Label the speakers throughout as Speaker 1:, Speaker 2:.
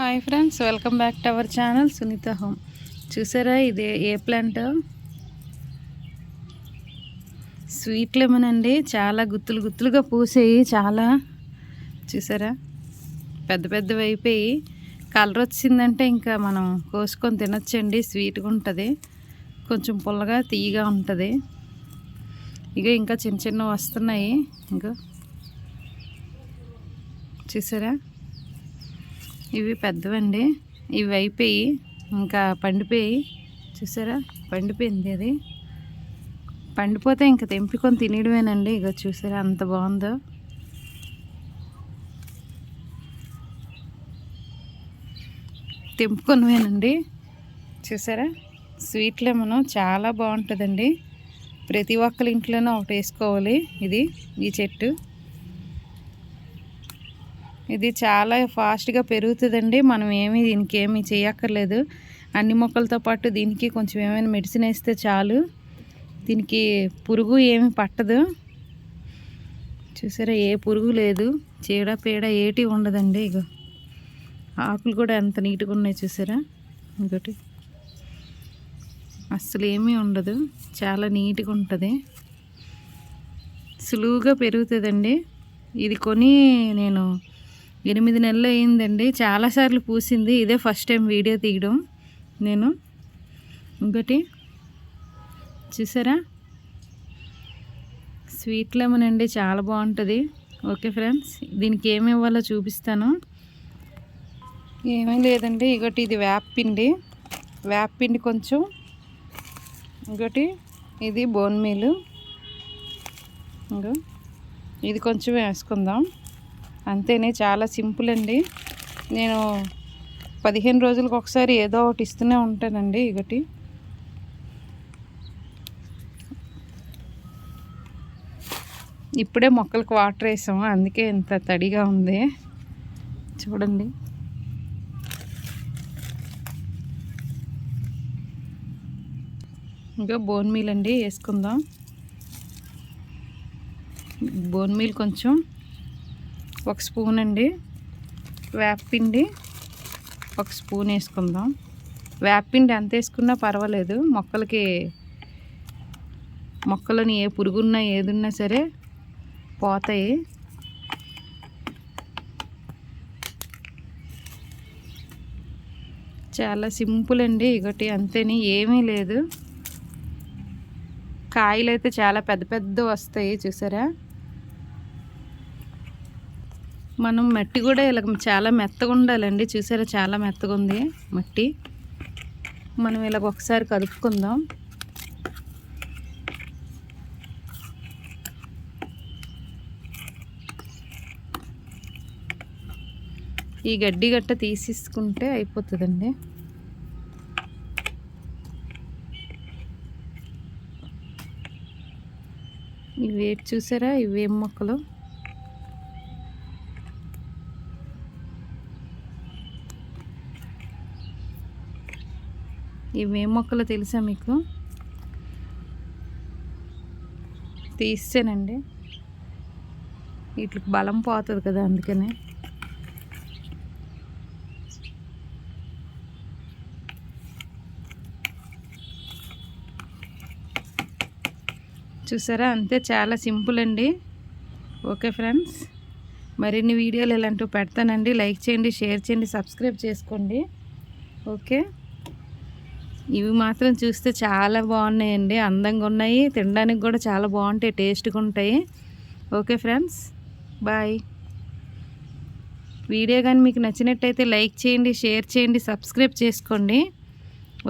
Speaker 1: Hi friends, welcome back to our channel Sunitha home. చూసారా ఇది ఏ plant? Sweet lemon అండి. చాలా గుత్తులు గుత్తులుగా పూసాయి. చాలా చూసారా, పెద్ద పెద్దవి అయిపోయి కలర్ వచ్చిందంటే ఇంకా మనం కోసుకొని తినొచ్చండి. స్వీట్గా ఉంటుంది, కొంచెం పుల్లగా తీయగా ఉంటుంది. ఇక ఇంకా చిన్న చిన్నవి వస్తున్నాయి. ఇంకా చూసారా, ఇవి పెద్దవండి. ఇవి అయిపోయి ఇంకా పండిపోయి, చూసారా పండిపోయింది. అది పండిపోతే ఇంకా తెంపుకొని తినేయడమేనండి. ఇక చూసారా అంత బాగుందో. తెంపుకొనివేనండి. చూసారా, స్వీట్ లెమన్ చాలా బాగుంటుందండి. ప్రతి ఒక్కరి ఇంట్లోనూ ఒకటి వేసుకోవాలి. ఈ చెట్టు ఇది చాలా ఫాస్ట్గా పెరుగుతుందండి. మనం దీనికి ఏమీ చేయక్కర్లేదు. అన్ని మొక్కలతో పాటు దీనికి కొంచెం ఏమైనా మెడిసిన్ వేస్తే చాలు. దీనికి పురుగు ఏమి పట్టదు. చూసారా, ఏ పురుగు లేదు, చీడ పీడ ఏటి ఉండదండి. ఇగో ఆకులు కూడా ఎంత నీట్గా ఉన్నాయి చూసారా. ఇంకోటి అస్సలు ఏమీ ఉండదు, చాలా నీట్గా ఉంటుంది. సులువుగా పెరుగుతుందండి. ఇది కొని నేను 8 నెలలు అయిందండి. చాలాసార్లు పూసింది. ఇదే ఫస్ట్ టైం వీడియో తీయడం నేను. ఇంకోటి చూసారా, స్వీట్ లెమన్ అండి, చాలా బాగుంటుంది. ఓకే ఫ్రెండ్స్, దీనికి ఏమి ఇవ్వాలో చూపిస్తాను. ఏమీ లేదండి. ఇంకోటి ఇది వేపపిండి కొంచెం. ఇంకోటి ఇది బోన్ మీల్. ఇంకో ఇది కొంచెం వేసుకుందాం అంతేనే. చాలా సింపుల్ అండి. నేను 15 రోజులకు ఒకసారి ఏదో ఒకటి ఇస్తూనే ఉంటానండి. ఒకటి ఇప్పుడే మొక్కలకు వాటర్ వేసాము, అందుకే ఇంత తడిగా ఉంది. చూడండి, ఇంకా బోన్ మీల్ అండి వేసుకుందాం. బోన్ మీల్ కొంచెం 1 స్పూన్ అండి. వేపపిండి 1 స్పూన్ వేసుకుందాం. వేపపిండి ఎంత వేసుకున్నా పర్వాలేదు. మొక్కలని ఏ పురుగున్నా ఏదున్నా సరే పోతాయి. చాలా సింపుల్ అండి. ఒకటి అంతేని, ఏమీ లేదు. కాయలు అయితే చాలా పెద్ద పెద్ద వస్తాయి చూసారా. మనం మట్టి కూడా ఇలా చాలా మెత్తగా ఉండాలండి. చూసారా, చాలా మెత్తగా ఉంది మట్టి. మనం ఇలాగ ఒకసారి కలుపుకుందాం. ఈ గడ్డి గట్ట తీసేసుకుంటే అయిపోతుందండి. ఇవి చూసారా, ఇవేం మొక్కలు? ఇవేం మొక్కలు తెలుసా మీకు? తీసేనండి, వీటికి బలం పోతుంది కదా, అందుకనే. చూసారా, అంతే, చాలా సింపుల్ అండి. ఓకే ఫ్రెండ్స్, మరిన్ని వీడియోలు ఇలాంటివి పెడతానండి. లైక్ చేయండి, షేర్ చేయండి, సబ్స్క్రైబ్ చేసుకోండి. ఓకే, ఇవి మాత్రం చూస్తే చాలా బాగున్నాయండి, అందంగా ఉన్నాయి. తినడానికి కూడా చాలా బాగుంటాయి, టేస్ట్గా ఉంటాయి. Okay friends, bye. వీడియో కానీ మీకు నచ్చినట్టయితే లైక్ చేయండి, షేర్ చేయండి, సబ్స్క్రైబ్ చేసుకోండి.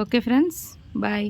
Speaker 1: Okay friends, bye.